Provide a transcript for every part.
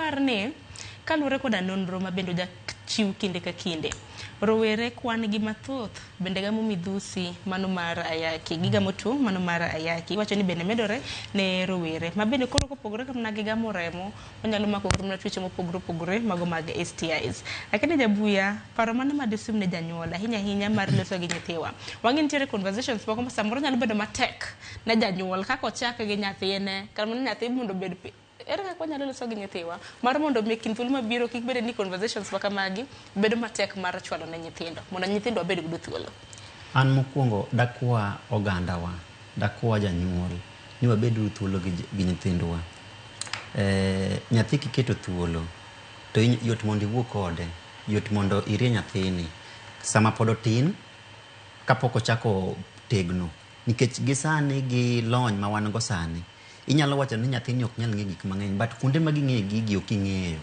apar ni kaluwore koda nonro ma bende jachiw kinde ka kinde. Rowere kwan gi mathoth bende gamo midhusi mano mar ayaki, gigamo tuo mano mar ayaki. Iwacho ni bende medore ne rowere ma bende koro kopogore kamna gigamo remo onyalo mako krimna tuoche mopogore opogore mago mag STIs. Lakini jabuya paro mano ma disum ne janyuol ahinya mar loso gi nyithiwa. Wang'e nitiere conversations moko ma samoro nyalo bedo matek ne janyuol kako chak gi nyathine kama nyathi mondo bed ere kaka wanyalo loso gi nyithiwa mar mondo mi kind thuolo mabiro kik bed ni conversations ma kamagi bedo matek mar chwalo ne nyithindo mondo nyithindo obed godo thuolo. An mokwongo dakwa ogandawa, dakwa janyuol ni wabed thuolo gi nyithindwa. Nyathi kiketo thuolo to yot mondo iwuo kode, yot mondo irie nyathini sama pod otin kapok ochako tegno, nikech gisani gi lony ma wan go sani inyalo wacho ni nyathini ok nyal ng'e gik mang'eny, but kuonde ma ging'e gigi ok ing'eyo,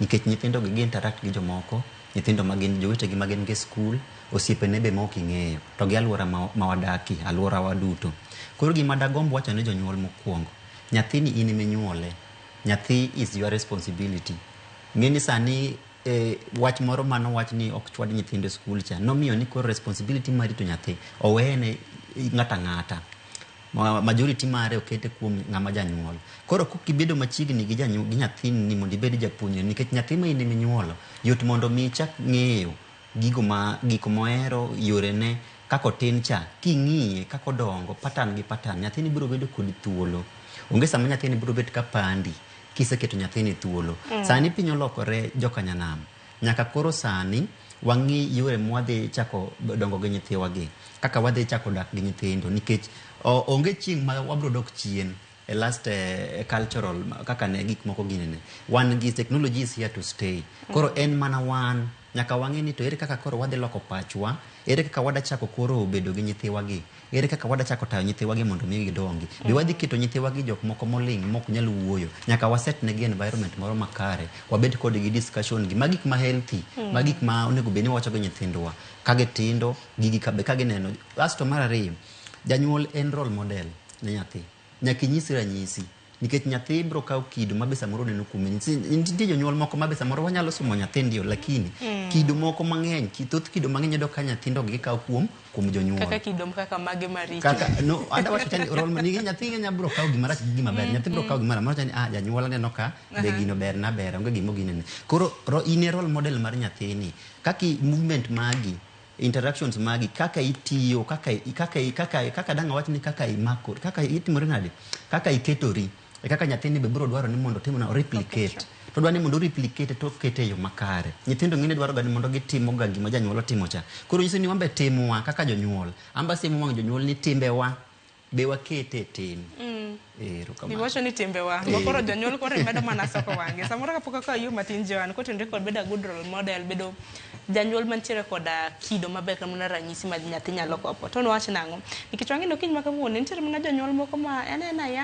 nikech nyithindo gi interact gi jomoko, nyithindo magin jowetegi magin gi skul, osiepene be ma ok ing'eyo, to gi alwora ma wadaki, alwora wa duto. Koro gima dagomb wacho ne jonyuol mokwongo, nyathini in iminyuole, nyathi is your responsibility. Ng'eni sani wach moro mano wach ni ok chwad nyithindo skul cha, nomiyo ni koro responsibility mari to nyathi owene ng'ata ng'ata. Majority mare okete kuom ng'ama janyuol. Koro kibedo machiegni gi nyathini ni mondo ibed japuonj, nikech nyathi ma in iminyuolo yot mondo mi chak ng'eyo gik mohero, yorene kako tin cha, king'iye kako dongo pattern gi pattern, nyathini biro bedo kod thuolo. Onge sama nyathini biro bet ka pandi kiseketo nyathini thuolo. Sani piny olokore joka nyanam. Nyaka koro sani wang'i yore mwadhi chako dongo gi nyithiwa gi, kaka wadhi chako dak gi nyithindo, nikech onge chieng' ma wabro dok chien e last cultural kaka ne gik moko ginene. Wan gi technology is here to stay. Koro en mana wan nyaka wang'e ni to ere kaka koro wadhi loko pachwa, ere kaka wada chako koro bedo gi nyithiwa gi, ere kaka wada chako tayo nyithiwa gi mondo mi gidongi. Be wadhi keto nyithiwa gi jok moko moling' mok nyal wuoyo, nyaka waset negi environment moro makare, wabed kod gi discussion gi magik ma healthy, magik ma onego bed ni wacho gi nyithindwa kage tindo gigi ka gineno. Asto mar ariyo, janyuol en role model ne nyathi, nyaka inyisi ranyisi, nikech nyathi biro kawo kido ma be samoro neno kuome. Nitie jonyuol moko ma be samoro wanyalo somo nyathi ndio, lakini kido moko mang'eny, thoth kido mang'eny yudo ka nyithindo gikawo kuom jonyuol. Kaka kido kaka mage maricho. Kaka no ada wacho tani role model nyathi nya biro kawo gima rach gi gima ber, nyathi biro kawo gima rach tani janyuol neno ka be gino ber na ber, onge gimo ginene. Koro in e role model mar nyathini, kaka movement magi, interactions magi, kaka itiyo, kaka dang' wach ni kaka imako, kaka itimore nade, kaka iketori, kaka nyathini be biro dwaro ni mondo timona replicate. To dwani mondo replicate to kete yo makare. Nyithindo ng'ine dwaro ga ni mondo gitimo ga gima janyuol timo cha. Koro nyiso ni wambe timowa kaka jonyuol. Amba simo wang' jonyuol ni timbewa be wakete tim. Iwacho ni timbewa. Koro jonyuol koro medo mana soko wange. Samoro kapoko ka yu matin Joan ko tende kod beda good role model, bedo janyuol mantiere koda kido maber kamuna ranyisi ma nyathi nyalo kopo. To no wach nang'o? Nikech wang'e no kiny makawuono nitiere mana jonyuol moko ma en ya